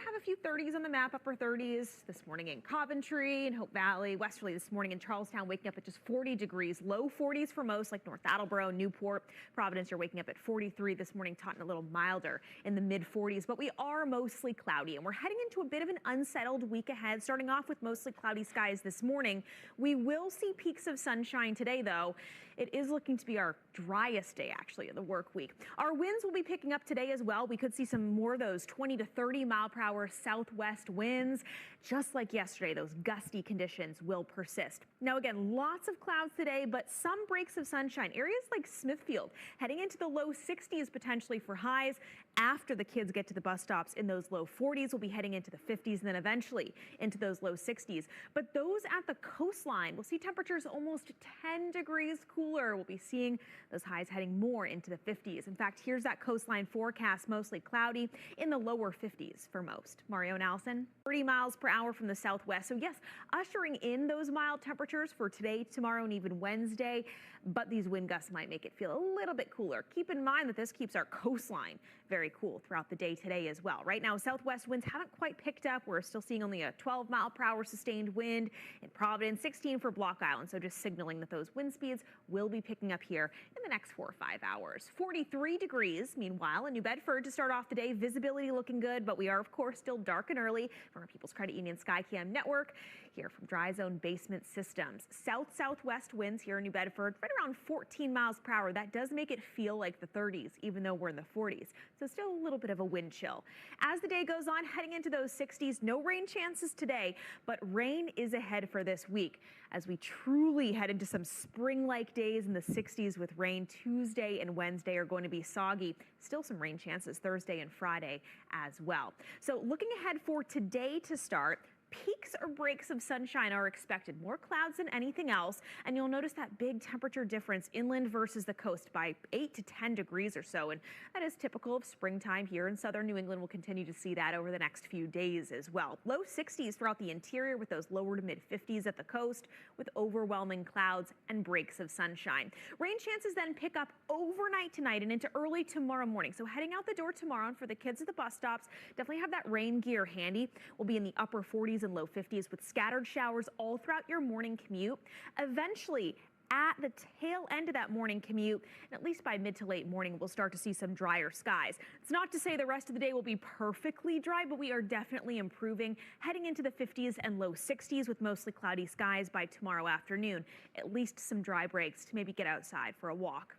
have a few 30s on the map, upper 30s this morning in Coventry and Hope Valley. Westerly this morning in Charlestown, waking up at just 40 degrees. Low 40s for most, like North Attleboro, Newport, Providence. You're waking up at 43 this morning. Taunton a little milder in the mid 40s, but we are mostly cloudy, and we're heading into a bit of an unsettled week ahead. Starting off with mostly cloudy skies this morning. We will see peaks of sunshine today, though. It is looking to be our driest day, actually, of the work week. Our winds will be picking up today as well. We could see some more of those 20 to 30 mile per hour southwest winds. Just like yesterday, those gusty conditions will persist. Now, again, lots of clouds today, but some breaks of sunshine. Areas like Smithfield heading into the low 60s potentially for highs. After the kids get to the bus stops in those low 40s, we'll be heading into the 50s and then eventually into those low 60s. But those at the coastline, we'll see temperatures almost 10 degrees cooler. We'll be seeing those highs heading more into the 50s. In fact, here's that coastline forecast, mostly cloudy in the lower 50s for most. Mario and Allison, 30 miles per hour from the southwest. So yes, ushering in those mild temperatures for today, tomorrow, and even Wednesday. But these wind gusts might make it feel a little bit cooler. Keep in mind that this keeps our coastline very cool throughout the day today as well. Right now, southwest winds haven't quite picked up. We're still seeing only a 12 mile per hour sustained wind in Providence, 16 for Block Island. So just signaling that those wind speeds will be picking up here in the next 4 or 5 hours. 43 degrees, meanwhile, in New Bedford to start off the day. Visibility looking good, but we are, of course, still dark and early from our People's Credit Union Skycam network here from Dry Zone Basement Systems. South-southwest winds here in New Bedford, right around 14 miles per hour. That does make it feel like the 30s, even though we're in the 40s. So still a little bit of a wind chill. As the day goes on, heading into those 60s, no rain chances today, but rain is ahead for this week as we truly head into some spring-like days in the 60s with rain. Tuesday and Wednesday are going to be soggy. Still some rain chances Thursday and Friday as well. So looking ahead for today to start, peaks or breaks of sunshine are expected. More clouds than anything else, and you'll notice that big temperature difference inland versus the coast by 8 to 10 degrees or so, and that is typical of springtime here in southern New England. We'll continue to see that over the next few days as well. Low 60s throughout the interior with those lower to mid 50s at the coast with overwhelming clouds and breaks of sunshine. Rain chances then pick up overnight tonight and into early tomorrow morning. So heading out the door tomorrow, and for the kids at the bus stops, definitely have that rain gear handy. We'll be in the upper 40s and low 50s with scattered showers all throughout your morning commute. Eventually, at the tail end of that morning commute, and at least by mid to late morning, we'll start to see some drier skies. It's not to say the rest of the day will be perfectly dry, but we are definitely improving, heading into the 50s and low 60s with mostly cloudy skies by tomorrow afternoon. At least some dry breaks to maybe get outside for a walk.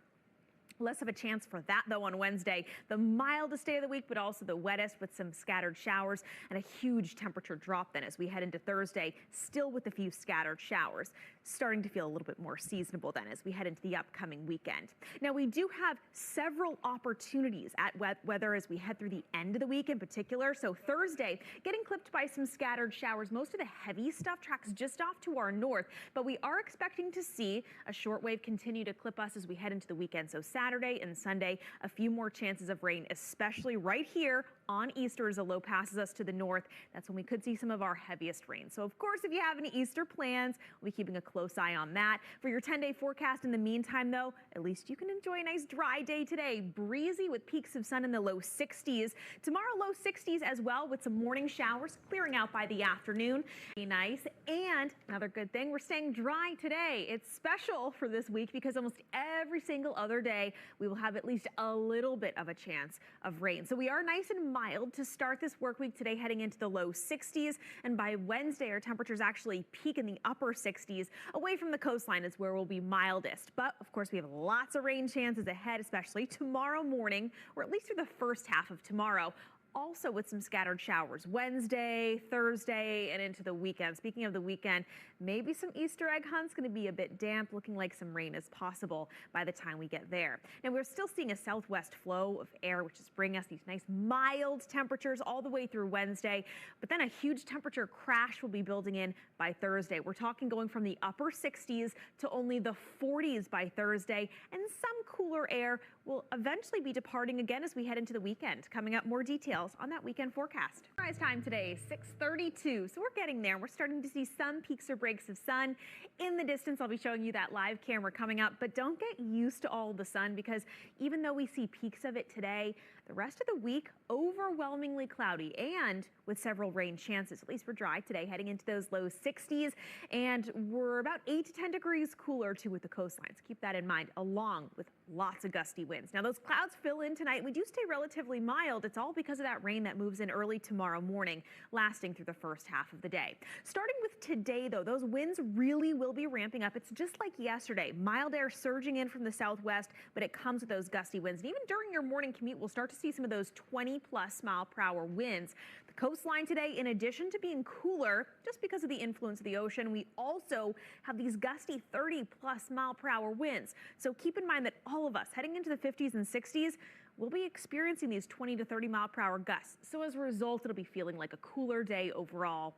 Less of a chance for that, though, on Wednesday. The mildest day of the week, but also the wettest with some scattered showers and a huge temperature drop then as we head into Thursday, still with a few scattered showers. Starting to feel a little bit more seasonable then as we head into the upcoming weekend. Now, we do have several opportunities at wet weather as we head through the end of the week in particular. So Thursday, getting clipped by some scattered showers. Most of the heavy stuff tracks just off to our north, but we are expecting to see a shortwave continue to clip us as we head into the weekend. So Saturday and Sunday, a few more chances of rain, especially right here on Easter as a low passes us to the north. That's when we could see some of our heaviest rain. So of course, if you have any Easter plans, we'll be keeping a close eye on that. For your 10-day forecast in the meantime, though, at least you can enjoy a nice dry day today. Breezy with peaks of sun in the low 60s. Tomorrow, low 60s as well with some morning showers clearing out by the afternoon. Be nice. And another good thing, we're staying dry today. It's special for this week because almost every single other day we will have at least a little bit of a chance of rain. So we are nice and mild to start this work week today, heading into the low 60s. And by Wednesday, our temperatures actually peak in the upper 60s. Away from the coastline is where we'll be mildest. But of course, we have lots of rain chances ahead, especially tomorrow morning, or at least through the first half of tomorrow. Also with some scattered showers Wednesday, Thursday, and into the weekend. Speaking of the weekend, maybe some Easter egg hunts. Going to be a bit damp, looking like some rain is possible by the time we get there. Now, we're still seeing a southwest flow of air, which is bringing us these nice mild temperatures all the way through Wednesday. But then a huge temperature crash will be building in by Thursday. We're talking going from the upper 60s to only the 40s by Thursday, and some cooler air will eventually be departing again as we head into the weekend. Coming up, more details on that weekend forecast. Sunrise time today, 6:32. So we're getting there. We're starting to see some peaks or breaks of sun in the distance. I'll be showing you that live camera coming up, but don't get used to all the sun because even though we see peaks of it today, The rest of the week, overwhelmingly cloudy and with several rain chances. At least we're dry today, heading into those low 60s, and we're about 8 to 10 degrees cooler too with the coastlines. Keep that in mind, along with lots of gusty winds. Now those clouds fill in tonight. We do stay relatively mild. It's all because of that rain that moves in early tomorrow morning, lasting through the first half of the day. Starting with today, though, those winds really will be ramping up. It's just like yesterday. Mild air surging in from the southwest, but it comes with those gusty winds. And even during your morning commute, we'll start to see some of those 20-plus mile-per-hour winds. The coastline today, in addition to being cooler, just because of the influence of the ocean, we also have these gusty 30-plus mile-per-hour winds. So keep in mind that all of us heading into the 50s and 60s will be experiencing these 20 to 30 mile-per-hour gusts. So as a result, it'll be feeling like a cooler day overall.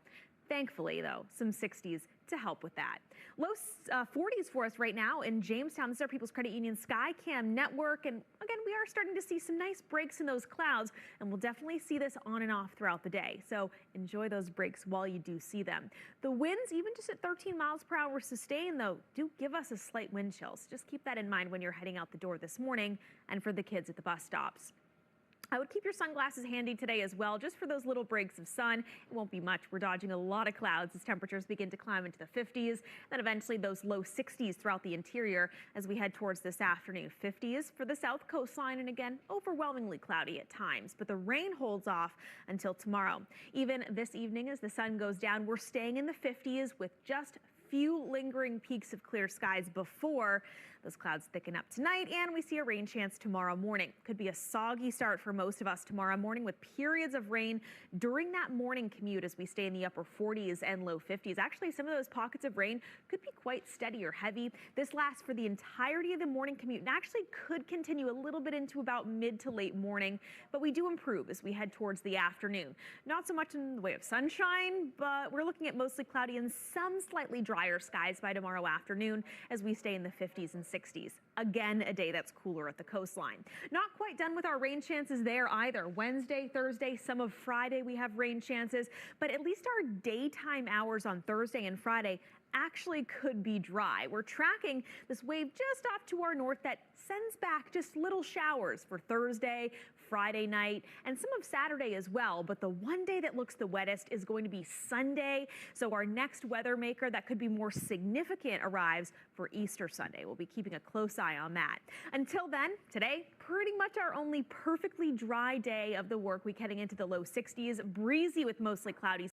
Thankfully, though, some 60s to help with that. Low 40s for us right now in Jamestown. This is our People's Credit Union Skycam network. And again, we are starting to see some nice breaks in those clouds, and we'll definitely see this on and off throughout the day. So enjoy those breaks while you do see them. The winds, even just at 13 miles per hour sustained, though, do give us a slight wind chill. So just keep that in mind when you're heading out the door this morning and for the kids at the bus stops. I would keep your sunglasses handy today as well, just for those little breaks of sun. It won't be much. We're dodging a lot of clouds as temperatures begin to climb into the 50s, then eventually those low 60s throughout the interior as we head towards this afternoon. 50s for the south coastline, and again, overwhelmingly cloudy at times, but the rain holds off until tomorrow. Even this evening as the sun goes down, we're staying in the 50s with just few lingering peaks of clear skies before those clouds thicken up tonight, and we see a rain chance tomorrow morning. Could be a soggy start for most of us tomorrow morning with periods of rain during that morning commute as we stay in the upper 40s and low 50s. Actually, some of those pockets of rain could be quite steady or heavy. This lasts for the entirety of the morning commute and actually could continue a little bit into about mid to late morning, but we do improve as we head towards the afternoon. Not so much in the way of sunshine, but we're looking at mostly cloudy and some slightly drier skies by tomorrow afternoon as we stay in the 50s and 60s. Again, a day that's cooler at the coastline. Not quite done with our rain chances there either. Wednesday, Thursday, some of Friday we have rain chances, but at least our daytime hours on Thursday and Friday actually could be dry. We're tracking this wave just off to our north that sends back just little showers for Thursday, Friday night, and some of Saturday as well. But the one day that looks the wettest is going to be Sunday. So our next weather maker that could be more significant arrives for Easter Sunday. We'll be keeping a close eye on that. Until then, today, pretty much our only perfectly dry day of the work week, heading into the low 60s, breezy with mostly cloudy